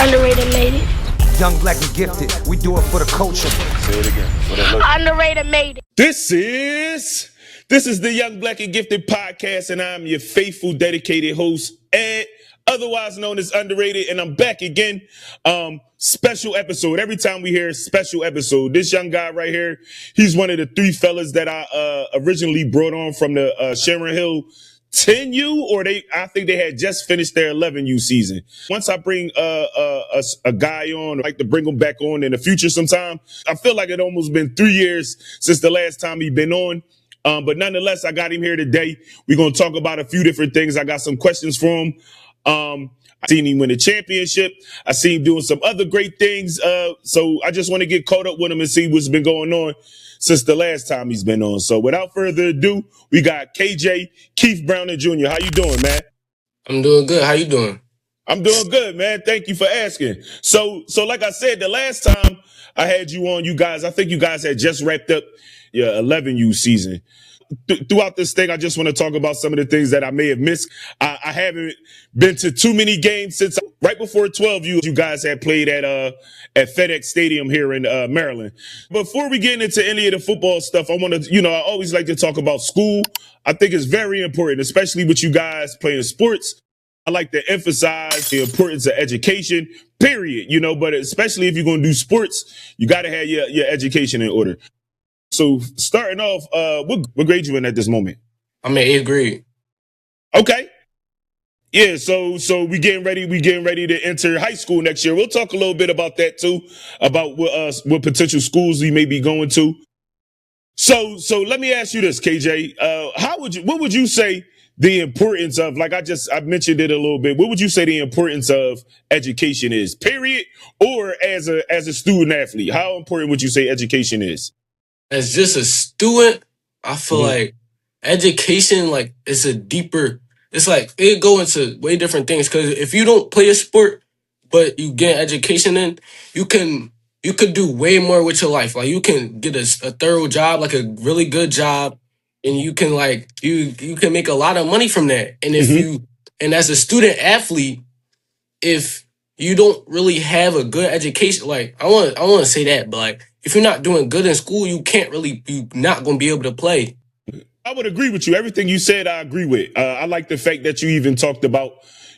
Underrated made it. Young, black, and gifted. We do it for the culture. Say it again. Underrated made it. This is the Young, Black, and Gifted Podcast, and I'm your faithful, dedicated host, Ed, otherwise known as Underrated, and I'm back again. Special episode. Every time we hear a special episode, this young guy right here, he's one of the three fellas that I originally brought on from the Sharon Hill 10U, or I think they had just finished their 11U season. Once I bring a guy on, I like to bring him back on in the future sometime. I feel like it almost been 3 years since the last time he's been on. But nonetheless, I got him here today. We're going to talk about a few different things. I got some questions for him. I seen him win a championship. I seen him doing some other great things. So I just want to get caught up with him and see what's been going on since the last time he's been on. So without further ado, we got KJ, Keith Brown Jr. How you doing, man? I'm doing good. How you doing? I'm doing good, man. Thank you for asking. So like I said, the last time I had you on, I think you guys had just wrapped up your 11U season. Throughout this thing, I just want to talk about some of the things that I may have missed. I haven't been to too many games since right before 12U. You guys had played at FedEx Stadium here in Maryland. Before we get into any of the football stuff, I want to, I always like to talk about school. I think it's very important, especially with you guys playing sports. I like to emphasize the importance of education, period, but especially if you're going to do sports, you got to have your education in order. So starting off, what grade you in at this moment? I'm in 8th grade. Okay. Yeah, so we getting ready to enter high school next year. We'll talk a little bit about that too, about what potential schools we may be going to. So let me ask you this, KJ. What would you say the importance of, like I mentioned it a little bit, what would you say the importance of education is, period, or as a student athlete? How important would you say education is? As just a student, I feel like education, it's a deeper, it's like, it go into way different things. Because if you don't play a sport, but you get education in, you could do way more with your life. Like, you can get a thorough job, like a really good job, and you can you can make a lot of money from that. And if and as a student athlete, if you don't really have a good education, I want to say that, but if you're not doing good in school, you're not going to be able to play. I would agree with you. Everything you said, I agree with. I like the fact that you even talked about,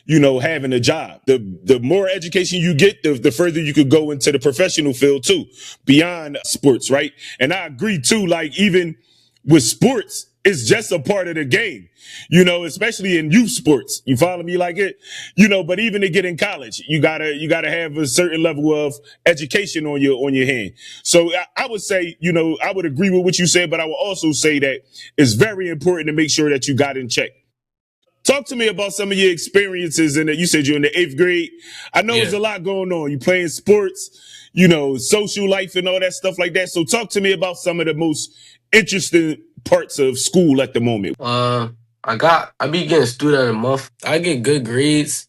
having a job. The more education you get, the further you could go into the professional field too, beyond sports, right? And I agree too, even with sports, it's just a part of the game, especially in youth sports. You follow me but even to get in college, you gotta have a certain level of education on your hand. So I would say, I would agree with what you said, but I would also say that it's very important to make sure that you got in check. Talk to me about some of your experiences you said you're in the 8th grade. I know there's a lot going on. You playing sports, social life and all that stuff like that. So talk to me about some of the most interesting parts of school at the moment. I be getting student of the month. I get good grades,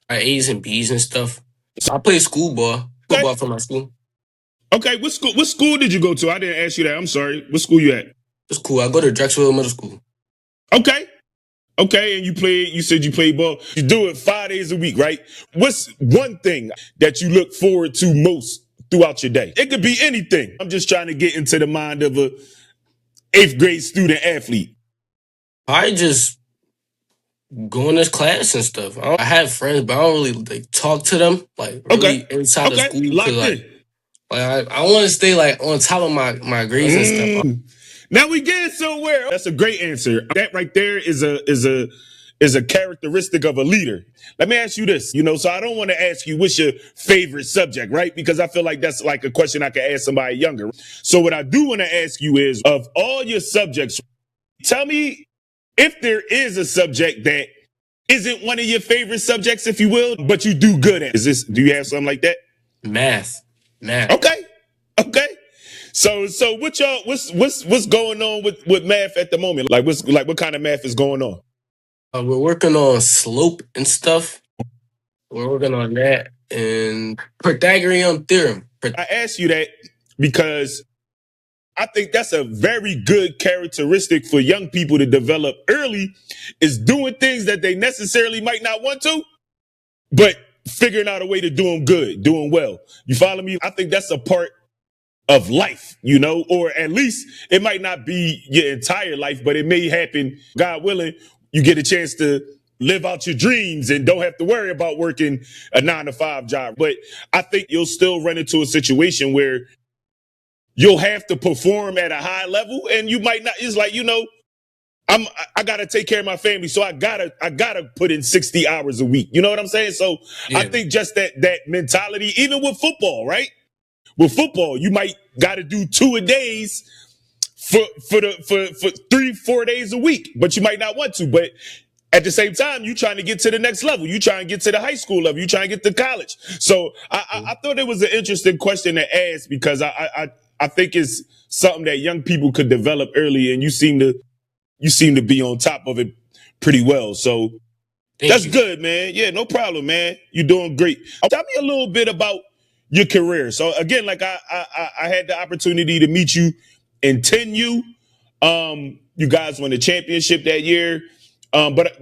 A's and B's and stuff. So I play football for my school. Okay, what school did you go to? I didn't ask you that. I'm sorry. What school you at? It's cool. I go to Drexel Middle School. Okay, and you said you played ball. You do it 5 days a week, right? What's one thing that you look forward to most throughout your day? It could be anything. I'm just trying to get into the mind of a 8th grade student athlete. I just going to class and stuff. I have friends, but I don't really talk to them inside of school. Locked in. I want to stay on top of my grades and stuff. Now we get somewhere. That's a great answer. That right there is a characteristic of a leader. Let me ask you this, so I don't want to ask you what's your favorite subject, right? Because I feel like that's like a question I could ask somebody younger. So what I do want to ask you is, of all your subjects, tell me if there is a subject that isn't one of your favorite subjects, if you will, but you do good at. Do you have something like that? Math. Okay. So what's going on with math at the moment? What kind of math is going on? We're working on slope and stuff. We're working on that and Pythagorean theorem. I asked you that because I think that's a very good characteristic for young people to develop early, is doing things that they necessarily might not want to, but figuring out a way to doing good, doing well. You follow me? I think that's a part of life, or at least it might not be your entire life, but it may happen, God willing, you get a chance to live out your dreams and don't have to worry about working a 9-to-5 job. But I think you'll still run into a situation where you'll have to perform at a high level and you might not. It's like, I gotta take care of my family, so I gotta put in 60 hours a week. You know what I'm saying? So yeah. I think just that mentality, even with football, right? With football, you might gotta do 2 a days for 3-4 days a week, but you might not want to. But at the same time, you trying to get to the next level. You trying to get to the high school level. You trying to get to college. So I thought it was an interesting question to ask because I think it's something that young people could develop early, and you seem to be on top of it pretty well. So that's good, man. Yeah, no problem, man. You're doing great. Tell me a little bit about your career. So again, like I had the opportunity to meet you in 10U. You guys won the championship that year. But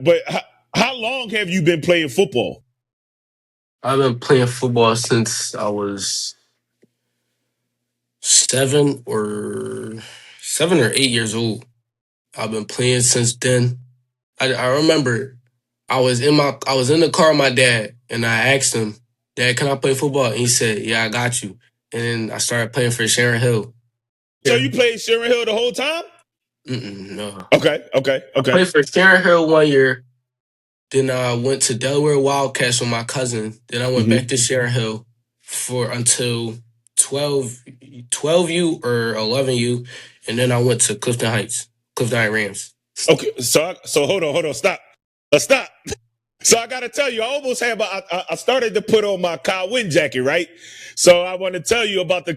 how long have you been playing football? I've been playing football since I was 7 or 8 years old. I've been playing since then. I remember I was in the car with my dad and I asked him, "Dad, can I play football?" And he said, "Yeah, I got you." And then I started playing for Sharon Hill. So you played Sharon Hill the whole time? No. Okay. I played for Sharon Hill 1 year. Then I went to Delaware Wildcats with my cousin. Then I went back to Sharon Hill until 12U or 11U. And then I went to Clifton Heights Rams. Okay, so hold on, stop. So I gotta tell you, I almost have I started to put on my Kyle Wynn jacket, right? So I want to tell you about the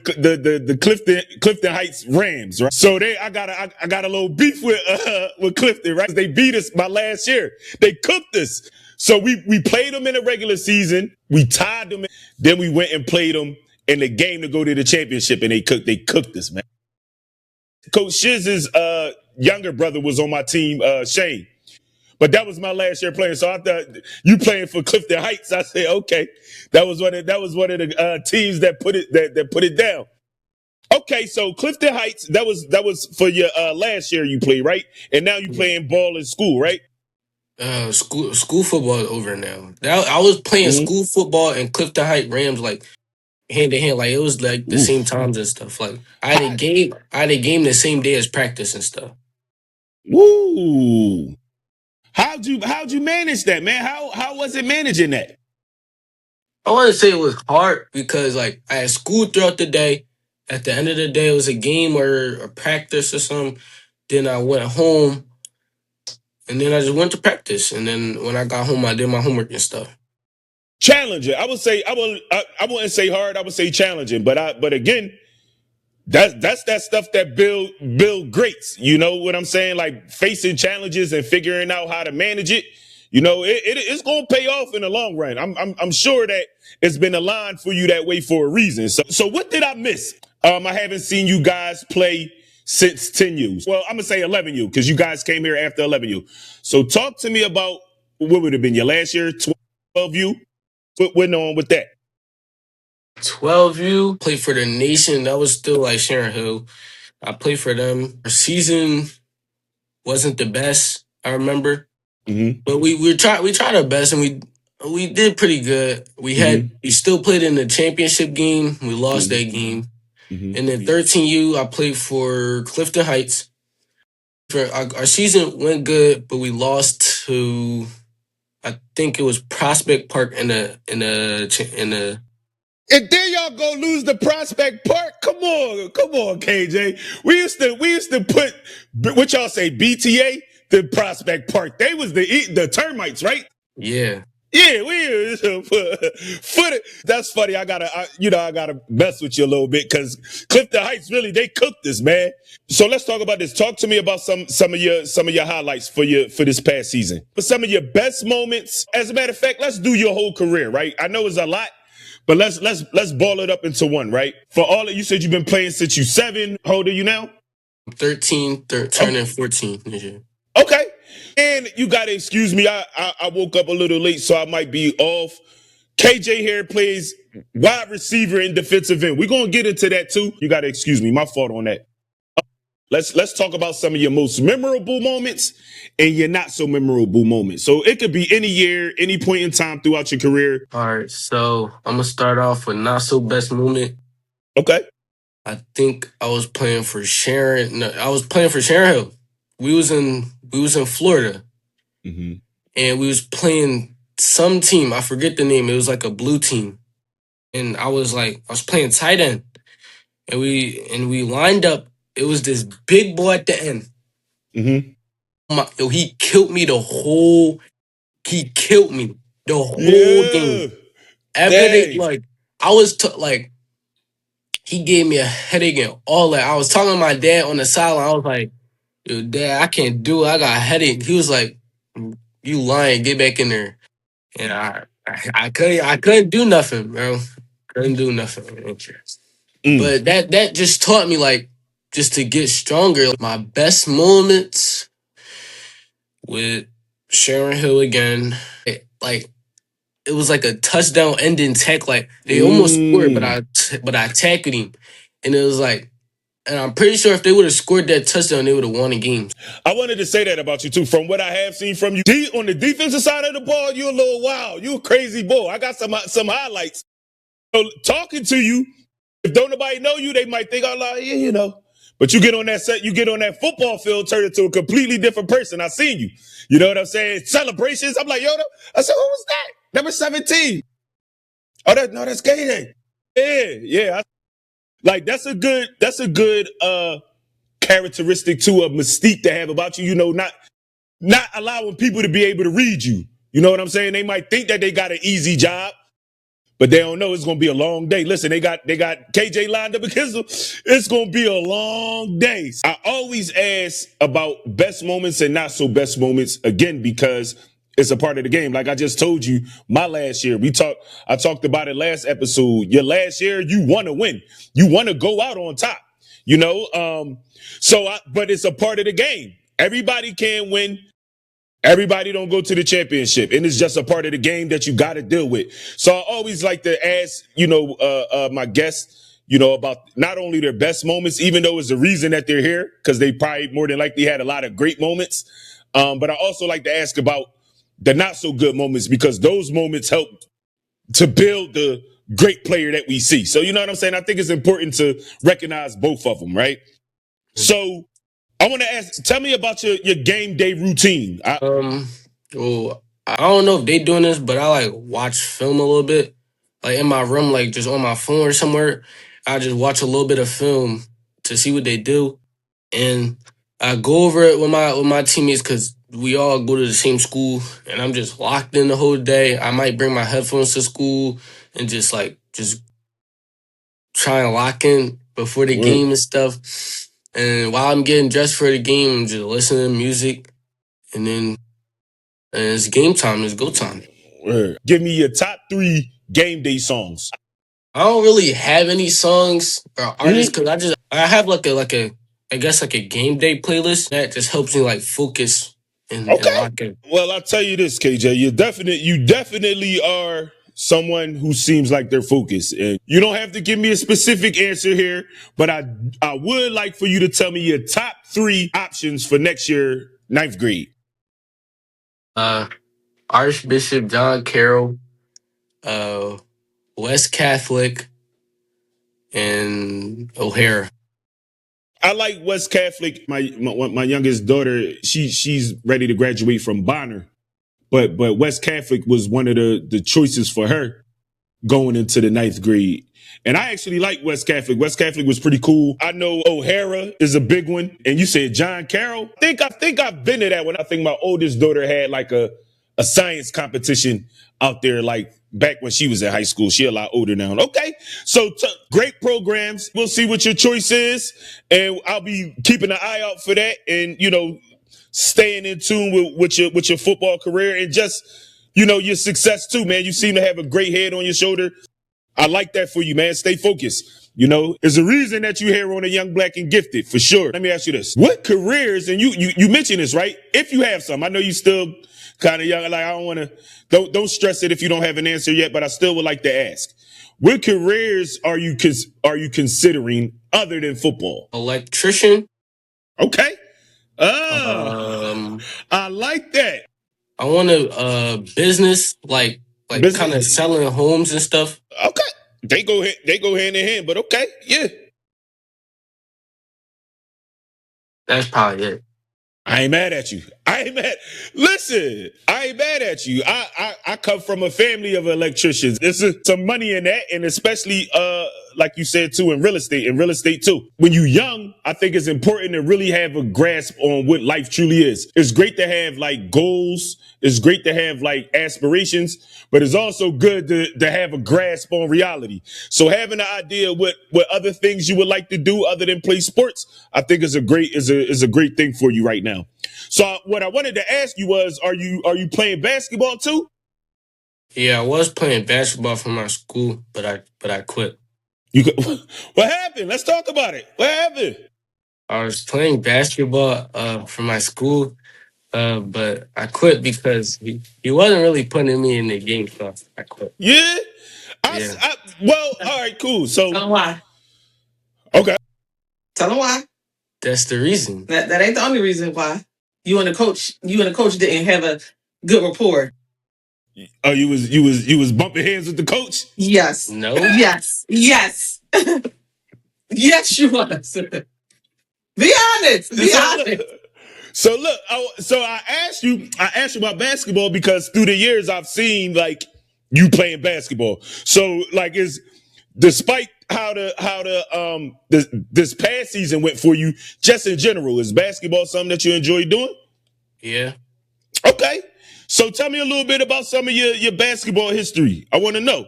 Clifton Heights Rams, right? So I got a little beef with Clifton, right? They beat us my last year. They cooked us. So we played them in the regular season. We tied them. Then we went and played them in the game to go to the championship, and they cooked us, man. Coach Shiz's younger brother was on my team, Shane. But that was my last year playing. So I thought you playing for Clifton Heights. I said, okay, that was one of the teams that put it down. Okay, so Clifton Heights, that was for your last year you played, right? And now you playing ball in school, right? School football is over now. I was playing school football and Clifton Heights Rams like hand to hand, like it was like the same times and stuff. Like I had a game the same day as practice and stuff. Woo! How'd you manage that, man? How was it managing that? I want to say it was hard because like I had school throughout the day. At the end of the day, it was a game or a practice or something. Then I went home, and then I just went to practice. And then when I got home, I did my homework and stuff. Challenging, I would say. I wouldn't say hard. I would say challenging. But again, that's that stuff that build greats. You know what I'm saying? Like facing challenges and figuring out how to manage it. It's gonna pay off in the long run. I'm sure that it's been aligned for you that way for a reason. So what did I miss? I haven't seen you guys play since 10U. Well, I'm gonna say 11U because you guys came here after 11U. So talk to me about what would have been your last year, 12U. What went on with that? 12U, played for the Nation. That was still like Sharon Hill. I played for them. Our season wasn't the best, I remember. But we tried our best and we did pretty good. We still played in the championship game. We lost that game. And then 13U, I played for Clifton Heights. Our season went good, but we lost to, I think it was Prospect Park in the. And then y'all go lose the Prospect Park. Come on, KJ. We used to put what y'all say BTA the Prospect Park. They was the termites, right? Yeah. Yeah, we put it. That's funny. I gotta mess with you a little bit because Clifton Heights really they cooked this, man. So let's talk about this. Talk to me about some of your highlights for this past season. For some of your best moments. As a matter of fact, let's do your whole career, right? I know it's a lot, but let's ball it up into one, right? For all that you said you've been playing since you 7. How old are you now? 13, turning 14 this year. Okay. And you got to excuse me. I woke up a little late, so I might be off KJ here plays wide receiver and defensive end. We're gonna get into that too. You gotta excuse me, my fault on that. Let's talk about some of your most memorable moments and your not so memorable moments. So it could be any year, any point in time throughout your career. All right, so I'm gonna start off with not so best moment. Okay. I think I was playing for Sharon. No, I was playing for Sharon Hill. We was in Florida, Mm-hmm. and we was playing some team. I forget the name. It was like a blue team, and I was playing tight end, and we lined up. It was this big boy at the end. Mm-hmm. He killed me the whole. He killed me the whole game. After they I was he gave me a headache and all that. I was talking to my dad on the sideline. I was like, "Yo, Dad, I can't do it. I got a headache." He was like, "You lying? Get back in there." And I couldn't do nothing, bro. Couldn't do nothing. But that just taught me just to get stronger. My best moments with Sharon Hill again, it was like a touchdown ending tackle. Like they almost scored, but I tackled him, and it was like, and I'm pretty sure if they would have scored that touchdown, they would have won the game. I wanted to say that about you too. From what I have seen from you, on the defensive side of the ball, you're a little wild. You a crazy boy. I got some highlights. So talking to you, if don't nobody know you, they might think, "Oh, yeah, you know." But you get on that set, you get on that football field, turn into a completely different person. I seen you. You know what I'm saying? Celebrations. I'm like, yo, I said, who was that? Number 17. Oh, that's KJ. Yeah. That's a good characteristic too, a mystique to have about you. You know, not allowing people to be able to read you. You know what I'm saying? They might think that they got an easy job, but they don't know it's gonna be a long day. Listen, they got KJ lined up because it's gonna be a long day. I always ask about best moments and not so best moments again because it's a part of the game. Like I just told you, my last year, I talked about it last episode. Your last year, you want to win. You want to go out on top. You know, but it's a part of the game. Everybody can win. Everybody don't go to the championship, and it's just a part of the game that you got to deal with. So I always like to ask, my guests, about not only their best moments, even though it's the reason that they're here, because they probably more than likely had a lot of great moments. But I also like to ask about the not so good moments because those moments help to build the great player that we see. So you know what I'm saying? I think it's important to recognize both of them, right? So I want to tell me about your game day routine. Well, I don't know if they doing this, but I watch film a little bit, in my room, just on my phone or somewhere. I just watch a little bit of film to see what they do, and I go over it with my teammates because we all go to the same school, and I'm just locked in the whole day. I might bring my headphones to school and just try and lock in before the game and stuff. And while I'm getting dressed for the game, I'm just listening to music, and then it's game time. It's go time. Give me your top 3 game day songs. I don't really have any songs or artists because I have a game day playlist that just helps me focus and lock in. Well, I'll tell you this, KJ, you definitely are someone who seems like they're focused, and you don't have to give me a specific answer here, but I would like for you to tell me your top 3 options for next year, 9th grade. Archbishop John Carroll, West Catholic, and O'Hara. I like West Catholic. My youngest daughter, she's ready to graduate from Bonner, but West Catholic was one of the choices for her going into the 9th grade. And I actually like West Catholic. West Catholic was pretty cool. I know O'Hara is a big one. And you said John Carroll. I think I've been to that one. I think my oldest daughter had a science competition out there back when she was in high school. She a lot older now. Okay. So great programs. We'll see what your choice is. And I'll be keeping an eye out for that and, staying in tune with your football career and just, your success too, man. You seem to have a great head on your shoulder. I like that for you, man. Stay focused. There's a reason that you're here on a Young Black and Gifted, for sure. Let me ask you this. What careers, and you mentioned this, right? If you have some, I know you still kind of young. Like I don't want to. Don't stress it if you don't have an answer yet. But I still would like to ask: what careers are you considering other than football? Electrician. Okay. Um, I like that. I want a business like Business. kind of selling homes and stuff. Okay. They go hand in hand, but okay, yeah. That's probably it. I ain't mad at you. Listen, I ain't mad at you. I come from a family of electricians. There's some money in that, and especially like you said too, in real estate too. When you're young, I think it's important to really have a grasp on what life truly is. It's great to have like goals. It's great to have like aspirations, but it's also good to have a grasp on reality. So having an idea what other things you would like to do other than play sports, I think is a great thing for you right now. So what I wanted to ask you was, are you playing basketball too? Yeah, I was playing basketball for my school, but I quit. What happened? Let's talk about it. What happened? I was playing basketball for my school, but I quit because he wasn't really putting me in the game, so I quit. Yeah. Well, all right, cool. So Tell them why. Okay. Tell them why. That's the reason. That ain't the only reason why. You and the coach didn't have a good rapport. Oh, you was bumping heads with the coach? Yes. No. Yes. Yes. Yes, you was. Be honest. Be honest. So look, I asked you about basketball because through the years I've seen like you playing basketball. So like despite how this past season went for you, just in general, is basketball something that you enjoy doing? Yeah. Okay. So tell me a little bit about some of your basketball history. I want to know.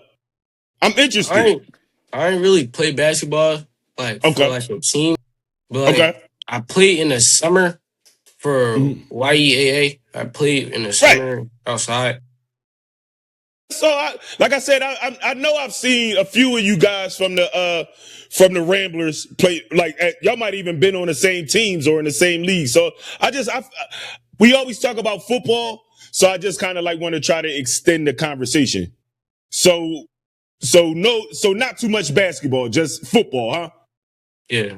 I'm interested. I ain't really play basketball for like a team, but I played in the summer for YEAA. I played in the summer outside. So, like I said, I know I've seen a few of you guys from the Ramblers play. Like y'all might even been on the same teams or in the same league. So we always talk about football. So I just kind of like want to try to extend the conversation. So not too much basketball, just football, huh? Yeah.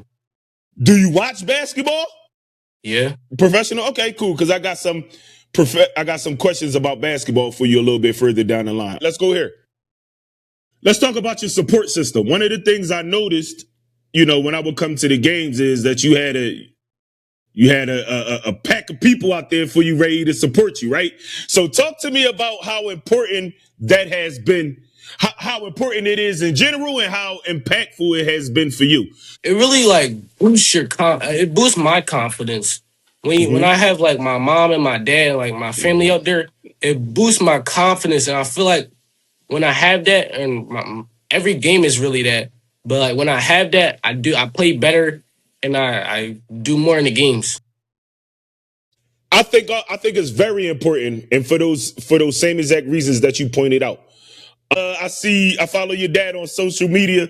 Do you watch basketball? Yeah. Professional? Okay, cool. Because I got some questions about basketball for you a little bit further down the line. Let's go here. Let's talk about your support system. One of the things I noticed, when I would come to the games is that you had a pack of people out there for you ready to support you, right? So talk to me about how important that has been, how important it is in general and how impactful it has been for you. It really boosts it boosts my confidence. When I have like my mom and my dad, like my family out there, it boosts my confidence. And I feel like when I have that, and every game is really that, but like when I have that, I play better and I do more in the games. I think it's very important, and for those same exact reasons that you pointed out. I follow your dad on social media.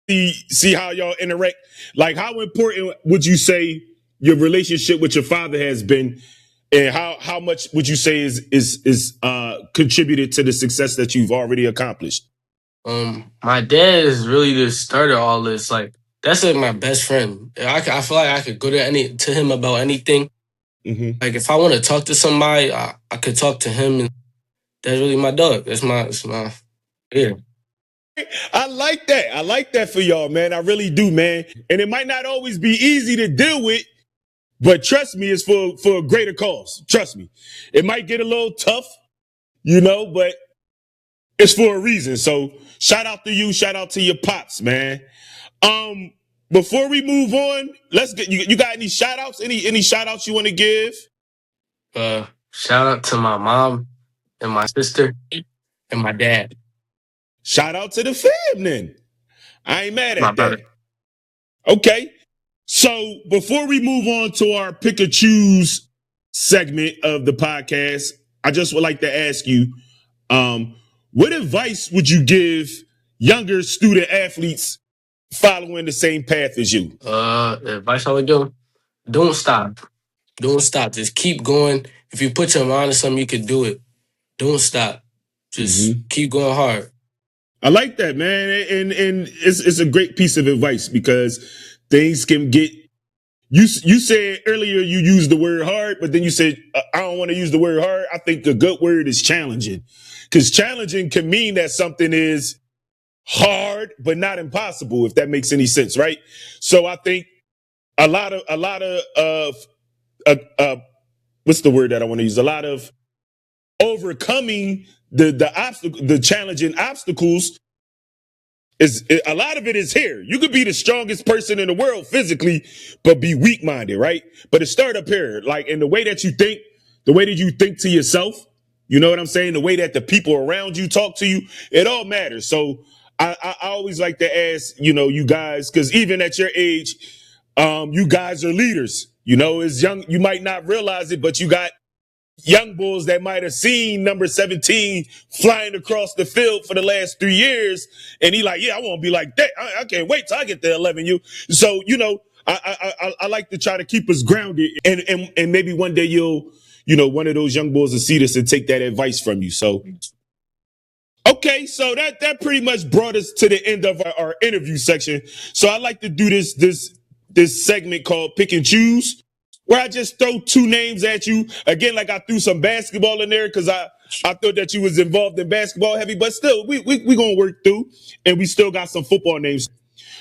See how y'all interact. Like, how important would you say your relationship with your father has been, and how much would you say is contributed to the success that you've already accomplished? My dad is really the starter of all this. Like, that's like my best friend. I feel like I could go to him about anything. Mm-hmm. Like, if I want to talk to somebody, I could talk to him. And that's really my dog. That's my yeah. I like that. I like that for y'all, man. I really do, man. And it might not always be easy to deal with, but trust me, it's for a greater cause. Trust me. It might get a little tough, but it's for a reason. So shout out to you. Shout out to your pops, man. Before we move on, let's get you got any shout outs? Any shout outs you want to give? Shout out to my mom and my sister and my dad. Shout out to the fam then. I ain't mad at that. Brother. Okay. So before we move on to our pick or choose segment of the podcast, I just would like to ask you, what advice would you give younger student athletes following the same path as you? Advice I would give, don't stop. Don't stop. Just keep going. If you put your mind to something, you can do it. Don't stop. Just keep going hard. I like that, man, and it's a great piece of advice because things can get. You said earlier you used the word hard, but then you said I don't want to use the word hard. I think a good word is challenging, because challenging can mean that something is hard but not impossible, if that makes any sense, right? So I think a lot of what's the word that I want to use? A lot of overcoming the challenging obstacles is a lot of it is here. You could be the strongest person in the world physically, but be weak minded, right? But it start up here, like in the way that you think, the way that you think to yourself. You know what I'm saying? The way that the people around you talk to you, it all matters. So I always like to ask, you guys, because even at your age, you guys are leaders. As young, you might not realize it, but you got young bulls that might have seen number 17 flying across the field for the last 3 years. And he like, yeah, I want to be like that. I can't wait till I get to 11 you. So, I like to try to keep us grounded, and maybe one day you'll, one of those young bulls will see this and take that advice from you. So, okay, so that pretty much brought us to the end of our interview section. So I like to do this segment called Pick and Choose, where I just throw two names at you. Again, like I threw some basketball in there because I thought that you was involved in basketball heavy, but still, we gonna work through, and we still got some football names.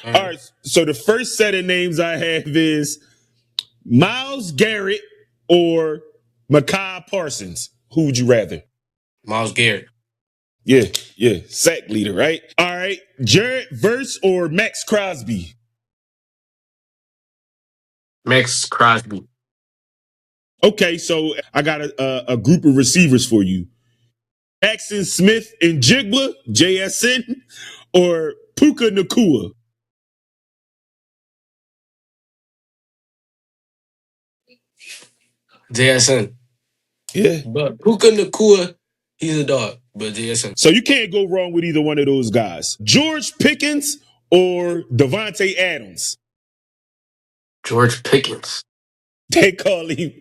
All right, so the first set of names I have is Myles Garrett or Micah Parsons. Who would you rather? Myles Garrett. Yeah, sack leader, right? All right, Jared Verse or Max Crosby? Max Crosby. Okay, so I got a group of receivers for you. Jackson Smith and Jigba, JSN, or Puka Nacua? JSN. Yeah. But Puka Nacua, he's a dog. But JSN. So you can't go wrong with either one of those guys. George Pickens or Devontae Adams? George Pickens. They called him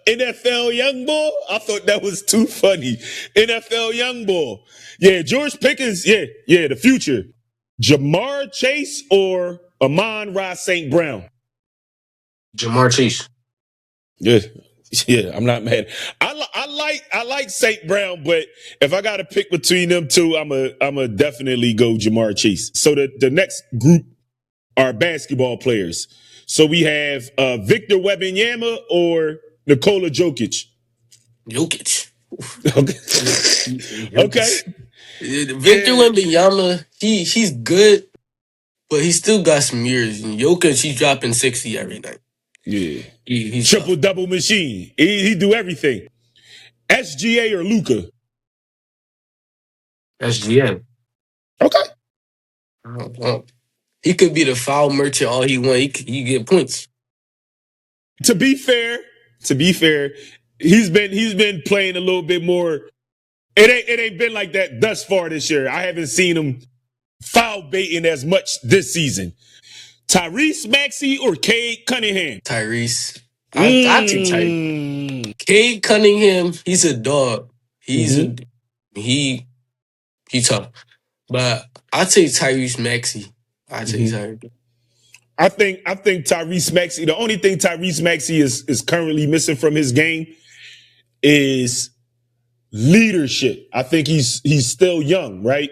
NFL young boy. I thought that was too funny. NFL young boy. Yeah, George Pickens, yeah, the future. Jamar Chase or Amon-Ra St. Brown? Jamar Chase. Yeah, I'm not mad. I like St. Brown, but if I got to pick between them two, I'm a definitely go Jamar Chase. So the next group are basketball players. So we have Victor Wembanyama or Nikola Jokic. Jokic. Okay. Victor Wembanyama, he's good, but he still got some years. And Jokic, he's dropping 60 every night. Yeah. He's triple double machine. He do everything. SGA or Luka? SGA. Okay. He could be the foul merchant all he want. He get points. To be fair, he's been playing a little bit more. It ain't been like that thus far this year. I haven't seen him foul baiting as much this season. Tyrese Maxey or Cade Cunningham? Tyrese. I take Tyrese. Cade Cunningham, he's a dog. He tough. But I take Tyrese Maxey. I think Tyrese Maxey, the only thing Tyrese Maxey is currently missing from his game is leadership. I think he's still young, right?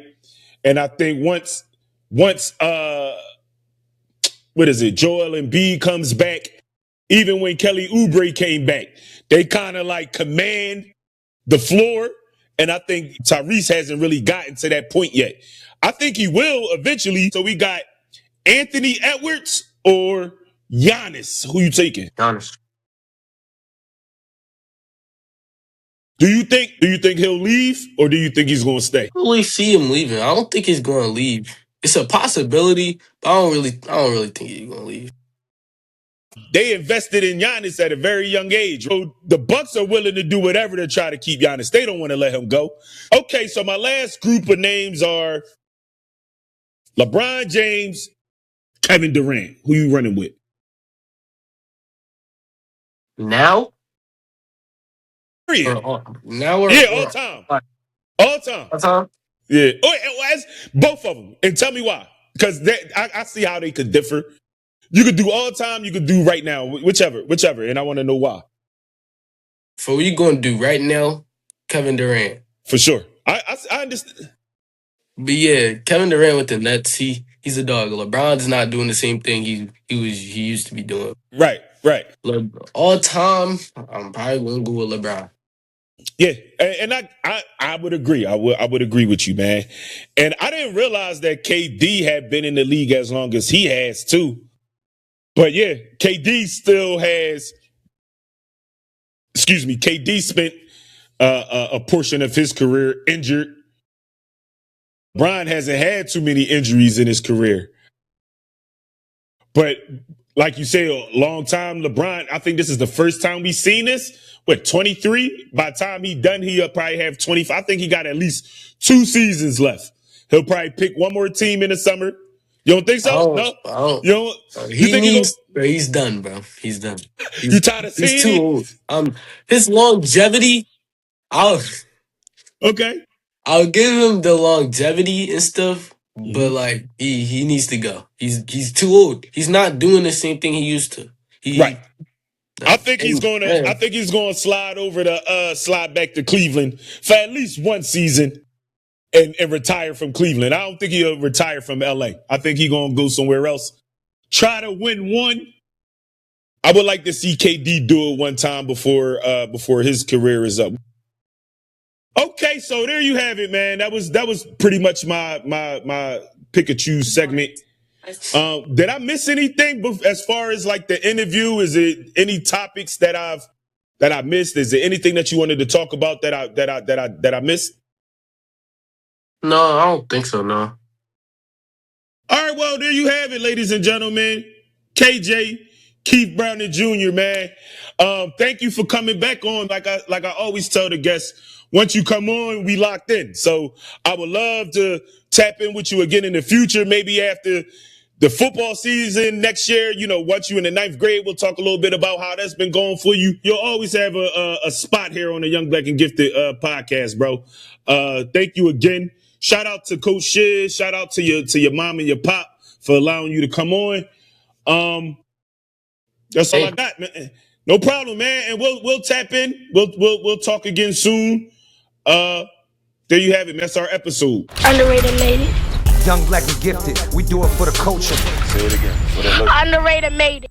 And I think once Joel Embiid comes back, even when Kelly Oubre came back, they kind of like command the floor. And I think Tyrese hasn't really gotten to that point yet. I think he will eventually. So we got Anthony Edwards or Giannis? Who you taking? Giannis. Do you think he'll leave, or do you think he's going to stay? I don't really see him leaving. I don't think he's going to leave. It's a possibility, but I don't really think he's going to leave. They invested in Giannis at a very young age. So the Bucks are willing to do whatever to try to keep Giannis. They don't want to let him go. Okay, so my last group of names are LeBron James, Kevin Durant. Who you running with? Now Period. now or Yeah, all time. All time. all time? Yeah. As both of them. And tell me why. Because I see how they could differ. You could do all time, you could do right now, whichever. And I want to know why. For what you gonna do right now, Kevin Durant. For sure. I understand. But yeah, Kevin Durant with the Nets, he's a dog. LeBron's not doing the same thing he used to be doing. Right. All time, I'm probably gonna go with LeBron. Yeah, and I would agree. I would agree with you, man. And I didn't realize that KD had been in the league as long as he has too. But yeah, KD still has. Excuse me, KD spent a portion of his career injured. Brian hasn't had too many injuries in his career. But like you say, a long time, LeBron, I think this is the first time we've seen this. What, 23? By the time he's done, he'll probably have 25. I think he got at least 2 seasons left. He'll probably pick one more team in the summer. You don't think so? No? I don't. You don't, you think he's done, bro. He's done. You tired of seeing He's too old. His longevity, Okay. I'll give him the longevity and stuff, but like he needs to go. He's too old. He's not doing the same thing he used to. Right. I think he's gonna slide back to Cleveland for at least one season and retire from Cleveland. I don't think he'll retire from LA. I think he's gonna go somewhere else. Try to win one. I would like to see KD do it one time before his career is up. Okay, so there you have it, man. That was pretty much my Pikachu segment. Did I miss anything as far as like the interview? Is it any topics that I missed? Is there anything that you wanted to talk about that I missed? No, I don't think so. No. All right, well, there you have it, ladies and gentlemen. KJ, Keith Brown Jr., man. Thank you for coming back on. Like I always tell the guests, once you come on, we locked in. So I would love to tap in with you again in the future, maybe after the football season next year. You know, once you're in the 9th grade, we'll talk a little bit about how that's been going for you. You'll always have a spot here on the Young Black and Gifted podcast, bro. Thank you again. Shout out to Coach Shiz. Shout out to your mom and your pop for allowing you to come on. That's all I got, man. No problem, man. And we'll tap in. We'll talk again soon. There you have it. That's our episode. Underrated lady. Young, black, and gifted. We do it for the culture. Say it again. Underrated lady.